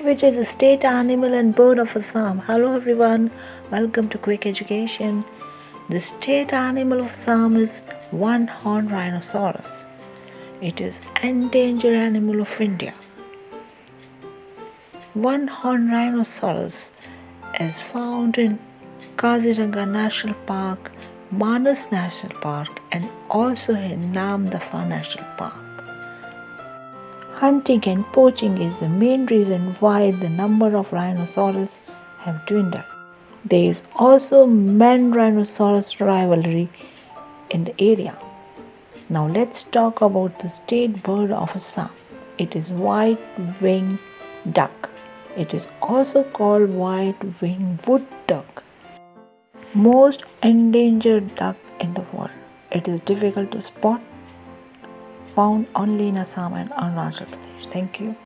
which is the state animal and bird of Assam. Hello everyone, welcome to Quick Education. The state animal of Assam is one-horned rhinoceros. It is endangered animal of India. One-horned rhinoceros is found in Kaziranga National Park, Manas National Park, and also in Namdapha National Park. Hunting and poaching is the main reason why the number of rhinoceros have dwindled. There is also man-rhinoceros rivalry in the area. Now let's talk about the state bird of Assam. It is white-winged duck. It is also called white-winged wood duck. Most endangered duck in the world. It is difficult to spot, found only in Assam and Arunachal Pradesh. Thank you.